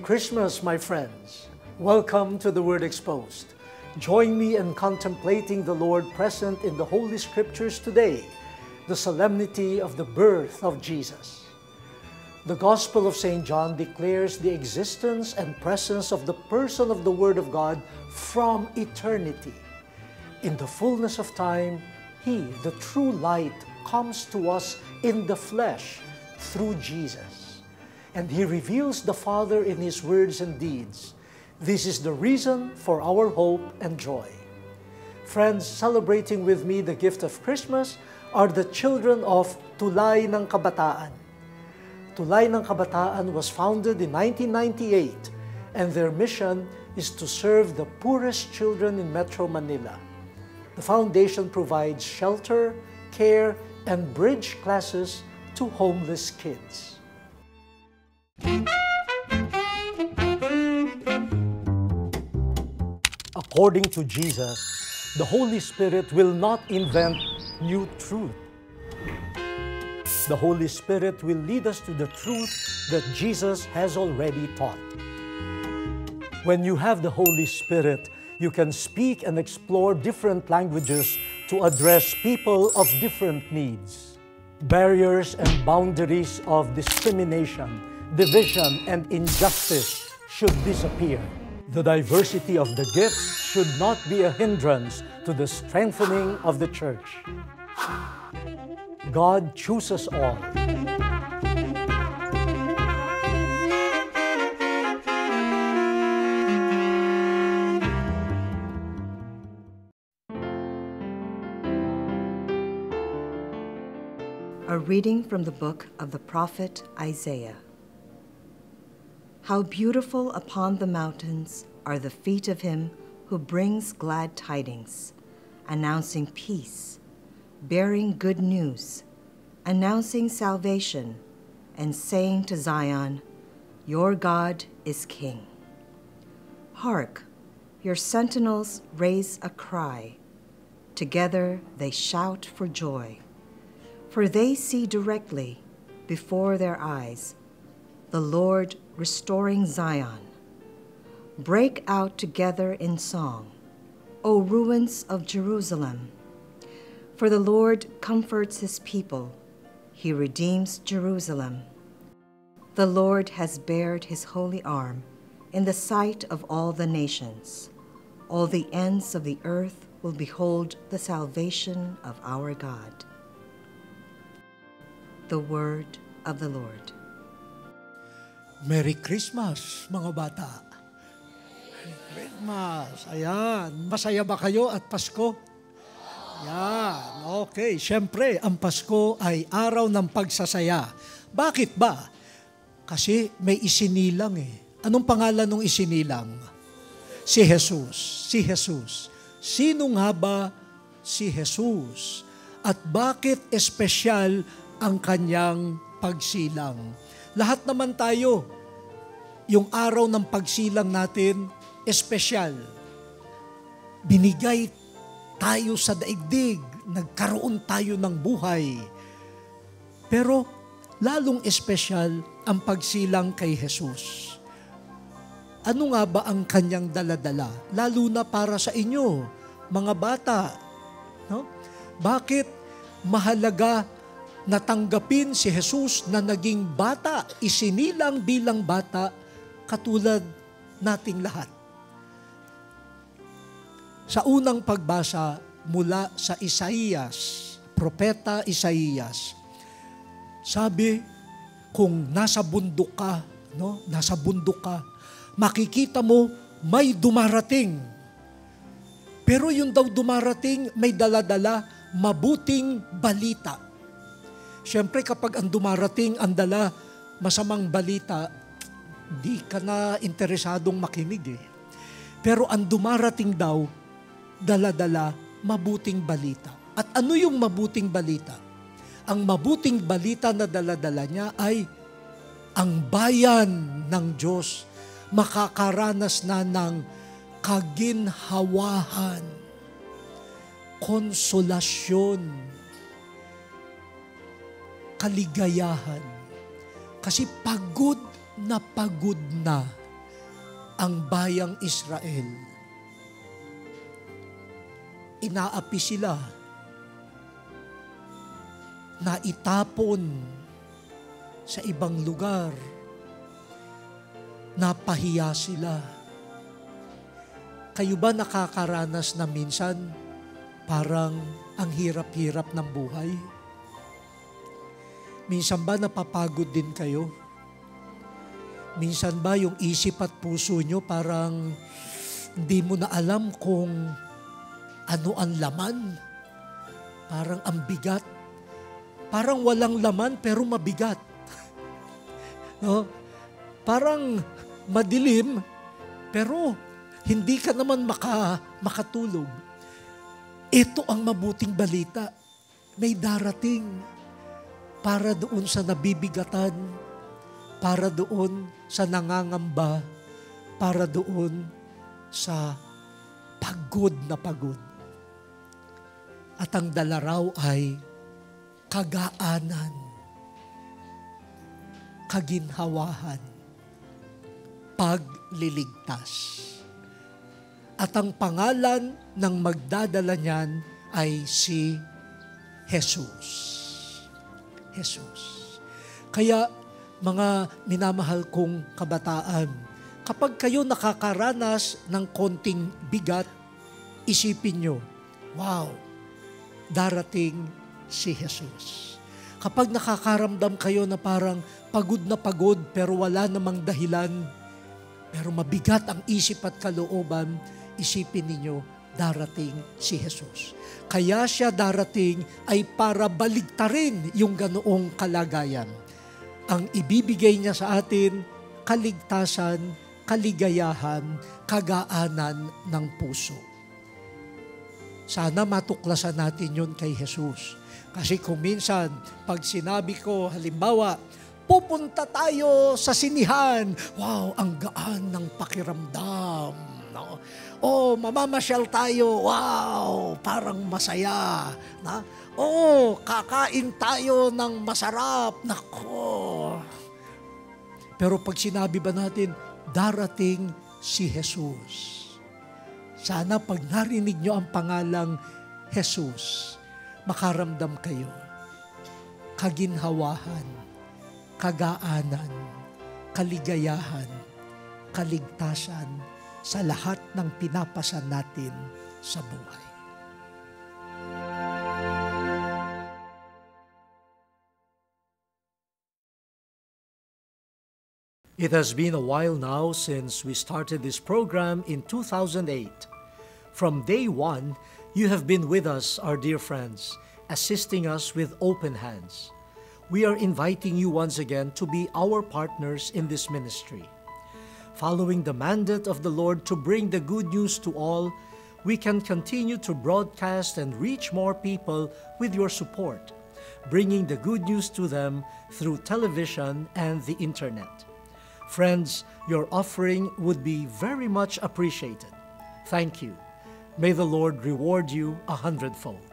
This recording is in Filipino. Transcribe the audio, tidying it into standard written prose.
Christmas, my friends. Welcome to the Word Exposed. Join me in contemplating the Lord present in the Holy Scriptures today, the solemnity of the birth of Jesus. The Gospel of St. John declares the existence and presence of the person of the Word of God from eternity. In the fullness of time, He, the true light, comes to us in the flesh through Jesus. And He reveals the Father in His words and deeds. This is the reason for our hope and joy. Friends, celebrating with me the gift of Christmas are the children of Tulay ng Kabataan. Tulay ng Kabataan was founded in 1998, and their mission is to serve the poorest children in Metro Manila. The foundation provides shelter, care, and bridge classes to homeless kids. According to Jesus, the Holy Spirit will not invent new truth. The Holy Spirit will lead us to the truth that Jesus has already taught. When you have the Holy Spirit, you can speak and explore different languages to address people of different needs. Barriers and boundaries of discrimination, division, and injustice should disappear. The diversity of the gifts should not be a hindrance to the strengthening of the church. God chooses all. A reading from the book of the prophet Isaiah. How beautiful upon the mountains are the feet of him who brings glad tidings, announcing peace, bearing good news, announcing salvation, and saying to Zion, "Your God is King." Hark, your sentinels raise a cry. Together they shout for joy. For they see directly before their eyes the Lord restoring Zion. Break out together in song, O ruins of Jerusalem. For the Lord comforts his people. He redeems Jerusalem. The Lord has bared his holy arm in the sight of all the nations. All the ends of the earth will behold the salvation of our God. The word of the Lord. Merry Christmas, mga bata. Merry Christmas. Ayan. Masaya ba kayo at Pasko? Ayan. Okay. Siyempre, ang Pasko ay araw ng pagsasaya. Bakit ba? Kasi may isinilang eh. Anong pangalan ng isinilang? Si Jesus. Si Jesus. Sino nga ba si Jesus? At bakit espesyal ang kanyang pagsilang? Lahat naman tayo, yung araw ng pagsilang natin, espesyal. Binigay tayo sa daigdig, nagkaroon tayo ng buhay. Pero lalong espesyal ang pagsilang kay Jesus. Ano nga ba ang kanyang daladala? Lalo na para sa inyo, mga bata. No? Bakit mahalaga natanggapin si Jesus na naging bata, isinilang bilang bata, katulad nating lahat? Sa unang pagbasa mula sa Isaías, Propeta Isaías, sabi, kung nasa bundok ka, makikita mo may dumarating. Pero yung daw dumarating, may daladala, mabuting balita. Siyempre, kapag ang dumarating, ang dala, masamang balita, di ka na interesadong makinig eh. Pero ang dumarating daw, dala-dala, mabuting balita. At ano yung mabuting balita? Ang mabuting balita na dala-dala niya ay ang bayan ng Diyos makakaranas na ng kaginhawahan, konsolasyon, kaligayahan. Kasi pagod na ang bayang Israel. Inaapi sila, na itapon sa ibang lugar, napahiya sila. Kayo ba nakakaranas na minsan parang ang hirap-hirap ng buhay? Minsan ba napapagod din kayo? Minsan ba yung isip at puso nyo parang hindi mo na alam kung ano ang laman? Parang ang bigat. Parang walang laman pero mabigat. No? Parang madilim pero hindi ka naman makatulog. Ito ang mabuting balita. May darating para doon sa nabibigatan, para doon sa nangangamba, para doon sa pagod na pagod. At ang dala raw ay kagaanan, kaginhawahan, pagliligtas. At ang pangalan ng magdadala niyan ay si Jesus. Jesus. Kaya mga minamahal kong kabataan, kapag kayo nakakaranas ng konting bigat, isipin nyo, wow, darating si Jesus. Kapag nakakaramdam kayo na parang pagod na pagod pero wala namang dahilan, pero mabigat ang isip at kalooban, isipin ninyo, darating si Jesus. Kaya siya darating ay para baligtarin yung ganoong kalagayan. Ang ibibigay niya sa atin, kaligtasan, kaligayahan, kagaanan ng puso. Sana matuklasan natin yun kay Jesus. Kasi kung minsan, pag sinabi ko, halimbawa, pupunta tayo sa sinihan, wow, ang gaan ng pakiramdam. No? Oh, mamamasyal tayo, wow, parang masaya. Na? Oh, kakain tayo ng masarap. Nako. Pero pag sinabi ba natin, darating si Jesus. Sana pag narinig nyo ang pangalang Jesus, makaramdam kayo. Kaginhawahan, kagaanan, kaligayahan, kaligtasan, sa lahat ng pinapasan natin sa buhay. It has been a while now since we started this program in 2008. From day one, you have been with us, our dear friends, assisting us with open hands. We are inviting you once again to be our partners in this ministry. Following the mandate of the Lord to bring the good news to all, we can continue to broadcast and reach more people with your support, bringing the good news to them through television and the internet. Friends, your offering would be very much appreciated. Thank you. May the Lord reward you 100-fold.